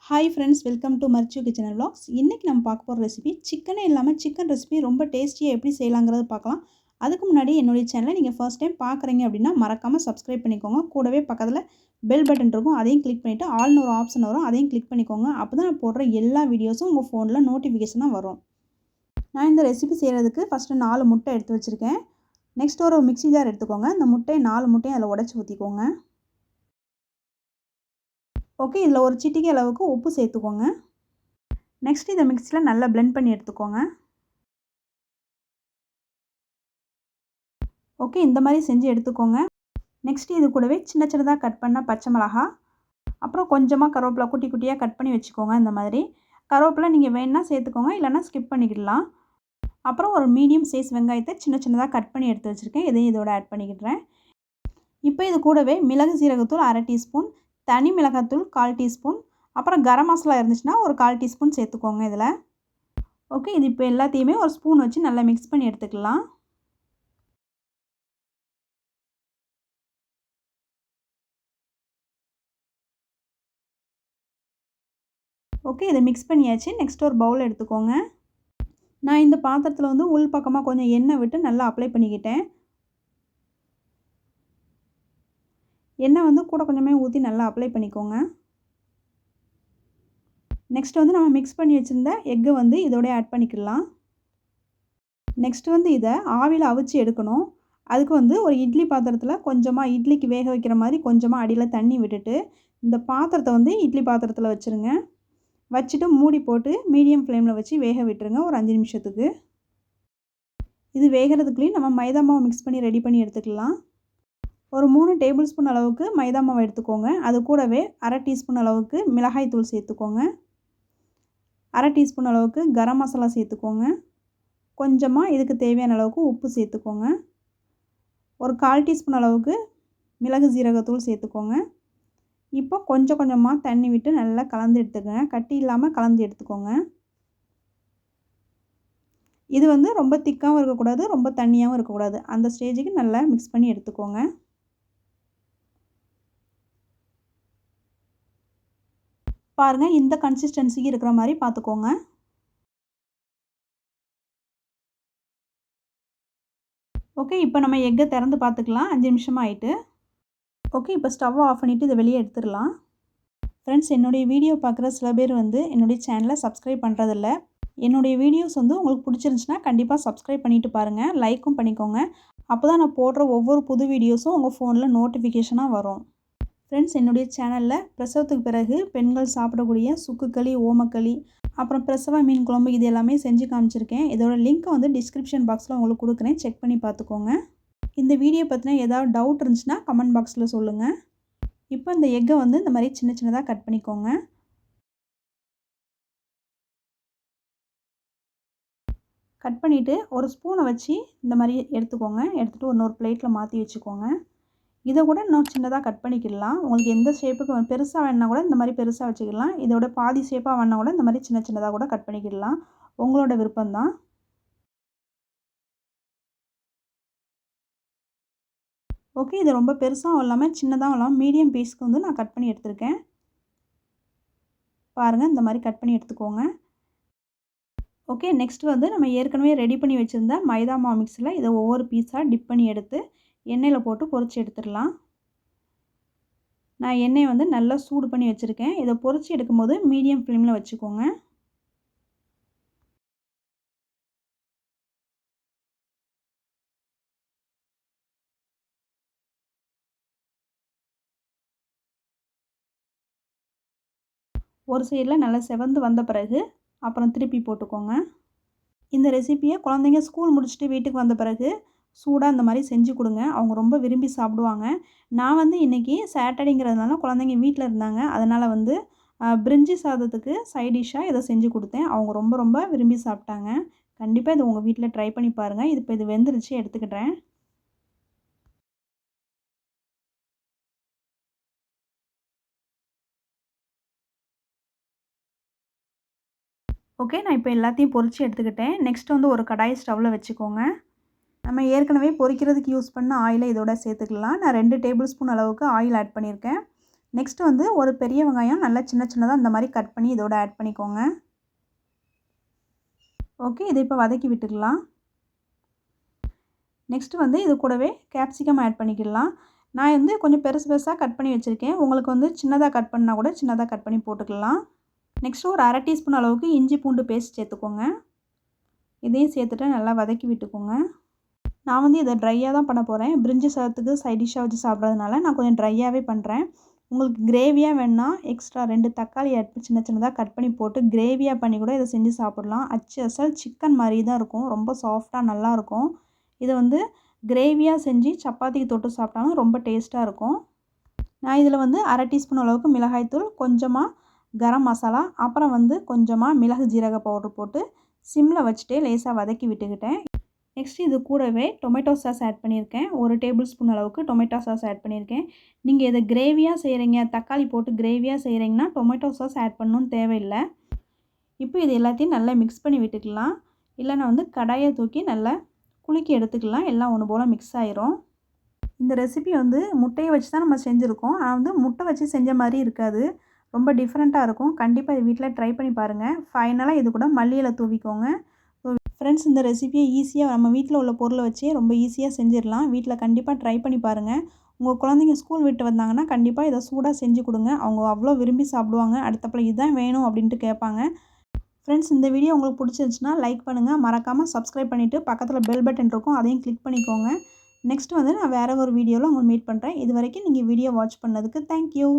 Hi friends, welcome to Marichu Kitchen&Vlogs. இன்னைக்கு நம்ம பார்க்க போற ரெசிபி சிக்கனே இல்லாம சிக்கன் ரெசிபி ரொம்ப டேஸ்டியா எப்படி செய்யலாம்ங்கறத பார்க்கலாம். அதுக்கு முன்னாடி என்னோட சேனலை நீங்க ஃபர்ஸ்ட் டைம் பார்க்கறீங்க அப்படினா மறக்காம Subscribe பண்ணிக்கோங்க. கூடவே பக்கத்துல பெல் பட்டன் இருக்கும். அதையும் கிளிக் பண்ணிட்டு ஆல்னு ஒரு ஆப்ஷன் வரும். அதையும் கிளிக் பண்ணிக்கோங்க. அப்பதான் நான் போடுற எல்லா வீடியோஸும் உங்க போன்ல நோட்டிஃபிகேஷனா வரும். நான் இந்த ரெசிபி செய்யிறதுக்கு ஃபர்ஸ்ட் 4 முட்டை எடுத்து வச்சிருக்கேன். நெக்ஸ்ட் ஒரு மிக்ஸி ஜார் எடுத்துக்கோங்க. இந்த முட்டையை 4 முட்டையை அதில உடைச்சு ஊத்திக்கோங்க. ஓகே, இதில் ஒரு சிட்டிகை அளவுக்கு உப்பு சேர்த்துக்கோங்க. நெக்ஸ்ட் இதை மிக்ஸியில் நல்லா பிளெண்ட் பண்ணி எடுத்துக்கோங்க. ஓகே, இந்த மாதிரி செஞ்சு எடுத்துக்கோங்க. நெக்ஸ்ட் இது கூடவே சின்ன சின்னதாக கட் பண்ண பச்சை மிளகாய், அப்புறம் கொஞ்சமாக கருவேப்பிலை குட்டி குட்டியாக கட் பண்ணி வச்சுக்கோங்க. இந்த மாதிரி கருவேப்பிலை நீங்கள் வேணுன்னா சேர்த்துக்கோங்க, இல்லைன்னா ஸ்கிப் பண்ணிக்கிடலாம். அப்புறம் ஒரு மீடியம் சைஸ் வெங்காயத்தை சின்ன சின்னதாக கட் பண்ணி எடுத்து வச்சுருக்கேன். இதையும் இதோட ஆட் பண்ணிக்கிடுறேன். இப்போ இது கூடவே மிளகு சீரகத்தூள் 1/2 டீஸ்பூன், தனி மிளகாத்தூள் 1/4 டீஸ்பூன், அப்புறம் கரம் மசாலா இருந்துச்சுன்னா ஒரு 1/4 டீஸ்பூன் சேர்த்துக்கோங்க இதில். ஓகே, இது இப்போ எல்லாத்தையுமே ஒரு ஸ்பூன் வச்சு நல்லா மிக்ஸ் பண்ணி எடுத்துக்கலாம். ஓகே, இதை மிக்ஸ் பண்ணியாச்சு. நெக்ஸ்ட் ஒரு பவுல் எடுத்துக்கோங்க. நான் இந்த பாத்திரத்தில் வந்து உள் பக்கமாக கொஞ்சம் எண்ணெய் விட்டு நல்லா அப்ளை பண்ணிக்கிட்டேன். எண்ணெய் வந்து கூட கொஞ்சமே ஊற்றி நல்லா அப்ளை பண்ணிக்கோங்க. நெக்ஸ்ட் வந்து நம்ம மிக்ஸ் பண்ணி வச்சுருந்த எக்கை வந்து இதோட ஆட் பண்ணிக்கலாம். நெக்ஸ்ட் வந்து இதை ஆவியில் அவிச்சு எடுக்கணும். அதுக்கு வந்து ஒரு இட்லி பாத்திரத்தில் கொஞ்சமாக இட்லிக்கு வேக வைக்கிற மாதிரி கொஞ்சமாக அடியில் தண்ணி விட்டுட்டு இந்த பாத்திரத்தை வந்து இட்லி பாத்திரத்தில் வச்சுருங்க. வச்சுட்டு மூடி போட்டு மீடியம் ஃப்ளேமில் வச்சு வேக விட்டுருங்க ஒரு 5 நிமிஷத்துக்கு. இது வேகிறதுக்குள்ளேயும் நம்ம மைதா மாவு மிக்ஸ் பண்ணி ரெடி பண்ணி எடுத்துக்கலாம். ஒரு 3 டேபிள் ஸ்பூன் அளவுக்கு மைதா மாவு எடுத்துக்கோங்க. அது கூடவே 1/2 டீஸ்பூன் அளவுக்கு மிளகாய் தூள் சேர்த்துக்கோங்க. 1/2 டீஸ்பூன் அளவுக்கு கரம் மசாலா சேர்த்துக்கோங்க. கொஞ்சமாக இதுக்கு தேவையான அளவுக்கு உப்பு சேர்த்துக்கோங்க. ஒரு 1/4 டீஸ்பூன் அளவுக்கு மிளகு சீரகத்தூள் சேர்த்துக்கோங்க. இப்போ கொஞ்சம் கொஞ்சமாக தண்ணி விட்டு நல்லா கலந்து எடுத்துக்கோங்க. கட்டி இல்லாமல் கலந்து எடுத்துக்கோங்க. இது வந்து ரொம்ப திக்காகவும் இருக்கக்கூடாது, ரொம்ப தண்ணியாகவும் இருக்கக்கூடாது. அந்த ஸ்டேஜுக்கு நல்லா மிக்ஸ் பண்ணி எடுத்துக்கோங்க. பாருங்கள், இந்த கன்சிஸ்டன்சிக்கு இருக்கிற மாதிரி பார்த்துக்கோங்க. ஓகே, இப்போ நம்ம எக்கை திறந்து பார்த்துக்கலாம். 5 நிமிஷமாக ஆகிட்டு. ஓகே, இப்போ ஸ்டவ் ஆஃப் பண்ணிவிட்டு இதை வெளியே எடுத்துடலாம். ஃப்ரெண்ட்ஸ், என்னுடைய வீடியோ பார்க்குற சில பேர் வந்து என்னுடைய சேனலை சப்ஸ்கிரைப் பண்ணுறதில்ல. என்னுடைய வீடியோஸ் வந்து உங்களுக்கு பிடிச்சிருந்துச்சுன்னா கண்டிப்பாக சப்ஸ்கிரைப் பண்ணிவிட்டு பாருங்கள், லைக்கும் பண்ணிக்கோங்க. அப்போ தான் நான் போடுற ஒவ்வொரு புது வீடியோஸும் உங்கள் ஃபோனில் நோட்டிஃபிகேஷனாக வரும். ஃப்ரெண்ட்ஸ், என்னுடைய சேனலில் பிரசவத்துக்கு பிறகு பெண்கள் சாப்பிடக்கூடிய சுக்குக்களி, ஓமக்களி, அப்புறம் பிரசவ மீன் குழம்பு இது எல்லாமே செஞ்சு காமிச்சிருக்கேன். இதோட லிங்க்கை வந்து டிஸ்கிரிப்ஷன் பாக்ஸில் உங்களுக்கு கொடுக்குறேன், செக் பண்ணி பார்த்துக்கோங்க. இந்த வீடியோ பற்றின ஏதாவது டவுட் இருந்துச்சுன்னா கமெண்ட் பாக்ஸில் சொல்லுங்கள். இப்போ இந்த எக்கை வந்து இந்த மாதிரி சின்ன சின்னதாக கட் பண்ணிக்கோங்க. கட் பண்ணிவிட்டு ஒரு ஸ்பூனை வச்சு இந்த மாதிரி எடுத்துக்கோங்க. எடுத்துகிட்டு இன்னொரு பிளேட்டில் மாற்றி வச்சுக்கோங்க. இதை கூட இன்னும் சின்னதாக கட் பண்ணிக்கிடலாம். உங்களுக்கு எந்த ஷேப்புக்கு பெருசாக வேணுன்னா கூட இந்த மாதிரி பெருசாக வச்சுக்கலாம். இதோட பாதி ஷேப்பாக வேணுன்னா கூட இந்த மாதிரி சின்ன சின்னதாக கூட கட் பண்ணிக்கிடலாம். உங்களோட விருப்பம்தான். ஓகே, இது ரொம்ப பெருசாகவும் இல்லாமல் சின்னதாகவும் இல்லாமல் மீடியம் பீஸ்க்கு வந்து நான் கட் பண்ணி எடுத்திருக்கேன். பாருங்கள், இந்த மாதிரி கட் பண்ணி எடுத்துக்கோங்க. ஓகே, நெக்ஸ்ட் வந்து நம்ம ஏற்கனவே ரெடி பண்ணி வச்சுருந்த மைதா மாவு மிக்ஸில் இதை ஒவ்வொரு பீஸாக டிப் பண்ணி எடுத்து எண்ணெயில் போட்டு பொரிச்சு எடுத்துடலாம். நான் எண்ணெயை வந்து நல்லா சூடு பண்ணி வச்சுருக்கேன். இதை பொரிச்சு எடுக்கும்போது மீடியம் ஃப்ளேமில் வச்சுக்கோங்க. ஒரு சைடில் நல்லா செவந்து வந்த பிறகு அப்புறம் திருப்பி போட்டுக்கோங்க. இந்த ரெசிப்பியை குழந்தைங்க ஸ்கூல் முடிச்சுட்டு வீட்டுக்கு வந்த பிறகு சூடாக இந்த மாதிரி செஞ்சு கொடுங்க. அவங்க ரொம்ப விரும்பி சாப்பிடுவாங்க. நான் வந்து இன்றைக்கி சாட்டர்டேங்கிறதுனால குழந்தைங்க வீட்டில் இருந்தாங்க. அதனால் வந்து பிரிஞ்சி சாதத்துக்கு சைட் டிஷ்ஷாக இதை செஞ்சு கொடுத்தேன். அவங்க ரொம்ப ரொம்ப விரும்பி சாப்பிட்டாங்க. கண்டிப்பாக இது உங்கள் வீட்டில் ட்ரை பண்ணி பாருங்கள். இப்போ இது வெந்துருச்சு, எடுத்துக்கிட்டேன். ஓகே, நான் இப்போ எல்லாத்தையும் பொரிச்சு எடுத்துக்கிட்டேன். நெக்ஸ்ட் வந்து ஒரு கடாய் ஸ்டவ்வில் வச்சுக்கோங்க. நம்ம ஏற்கனவே பொரிக்கிறதுக்கு யூஸ் பண்ண ஆயிலை இதோட சேர்த்துக்கலாம். நான் 2 டேபிள் ஸ்பூன் அளவுக்கு ஆயில் ஆட் பண்ணியிருக்கேன். நெக்ஸ்ட் வந்து ஒரு பெரிய வெங்காயம் நல்லா சின்ன சின்னதாக இந்த மாதிரி கட் பண்ணி இதோட ஆட் பண்ணிக்கோங்க. ஓகே, இதை இப்போ வதக்கி விட்டுக்கலாம். நெக்ஸ்ட் வந்து இது கூடவே கேப்சிகம் ஆட் பண்ணிக்கலாம். நான் வந்து கொஞ்சம் பெருசு பெருசாக கட் பண்ணி வச்சுருக்கேன். உங்களுக்கு வந்து சின்னதாக கட் பண்ணால் கூட சின்னதாக கட் பண்ணி போட்டுக்கலாம். நெக்ஸ்ட்டு ஒரு 1/2 டீஸ்பூன் அளவுக்கு இஞ்சி பூண்டு பேஸ்ட் சேர்த்துக்கோங்க. இதையும் சேர்த்துட்டு நல்லா வதக்கி விட்டுக்கோங்க. நான் வந்து இதை ட்ரையாக தான் பண்ண போகிறேன். பிரிஞ்சி சாதத்துக்கு சைட் டிஷ்ஷாக வச்சு சாப்பிட்றதுனால நான் கொஞ்சம் ட்ரையாகவே பண்ணுறேன். உங்களுக்கு கிரேவியாக வேணுன்னா எக்ஸ்ட்ரா 2 தக்காளி சின்ன சின்னதாக கட் பண்ணி போட்டு கிரேவியாக பண்ணி கூட இதை செஞ்சு சாப்பிட்லாம். அசல் சிக்கன் மாதிரி தான் இருக்கும். ரொம்ப சாஃப்டாக நல்லாயிருக்கும். இதை வந்து கிரேவியாக செஞ்சு சப்பாத்திக்கு தொட்டு சாப்பிட்டாலும் ரொம்ப டேஸ்ட்டாக இருக்கும். நான் இதில் வந்து 1/2 டீஸ்பூன் அளவுக்கு மிளகாய்த்தூள், கொஞ்சமாக கரம் மசாலா, அப்புறம் வந்து கொஞ்சமாக மிளகு ஜீரக பவுடர் போட்டு சிம்மில் வச்சுட்டே லேசாக வதக்கி விட்டுக்கிட்டேன். நெக்ஸ்ட் இது கூடவே டொமேட்டோ சாஸ் ஆட் பண்ணியிருக்கேன். 1 டேபிள் ஸ்பூன் அளவுக்கு டொமேட்டோ சாஸ் ஆட் பண்ணியிருக்கேன். நீங்கள் இதை கிரேவியாக செய்கிறீங்க, தக்காளி போட்டு கிரேவியாக செய்கிறீங்கன்னா டொமேட்டோ சாஸ் ஆட் பண்ணணும்னு தேவையில்லை. இப்போ இது எல்லாத்தையும் நல்லா மிக்ஸ் பண்ணி விட்டுக்கலாம். இல்லைனா வந்து கடாயை தூக்கி நல்லா குலுக்கி எடுத்துக்கலாம். எல்லாம் ஒன்று போல் மிக்ஸ் ஆயிரும். இந்த ரெசிபி வந்து முட்டையை வச்சு தான் நம்ம செஞ்சுருக்கோம். ஆனால் வந்து முட்டை வச்சு செஞ்ச மாதிரி இருக்காது. ரொம்ப டிஃப்ரெண்ட்டாக இருக்கும். கண்டிப்பாக இது வீட்டில் ட்ரை பண்ணி பாருங்கள். ஃபைனலாக இது கூட மல்லி இலை தூவிக்கோங்க. ஃப்ரெண்ட்ஸ், இந்த ரெசிபியை ஈஸியாக நம்ம வீட்டில் உள்ள பொருளை வச்சே ரொம்ப ஈஸியாக செஞ்சிடலாம். வீட்டில் கண்டிப்பாக ட்ரை பண்ணி பாருங்கள். உங்கள் குழந்தைங்க ஸ்கூல் விட்டு வந்தாங்கன்னா கண்டிப்பாக இதை சூடாக செஞ்சு கொடுங்க. அவங்க அவ்வளோ விரும்பி சாப்பிடுவாங்க. அடுத்தப்பல இதுதான் வேணும் அப்படின்ட்டு கேட்பாங்க. ஃப்ரெண்ட்ஸ், இந்த வீடியோ உங்களுக்கு பிடிச்சிருந்துச்சுன்னா லைக் பண்ணுங்கள். மறக்காமல் சப்ஸ்கிரைப் பண்ணிவிட்டு பக்கத்தில் பெல் பட்டன் இருக்கும், அதையும் கிளிக் பண்ணிக்கோங்க. நெக்ஸ்ட் வந்து நான் வேறு ஒரு வீடியோவில் உங்களை மீட் பண்ணுறேன். இது வரைக்கும் நீங்கள் வீடியோ வாட்ச் பண்ணதுக்கு தேங்க்யூ.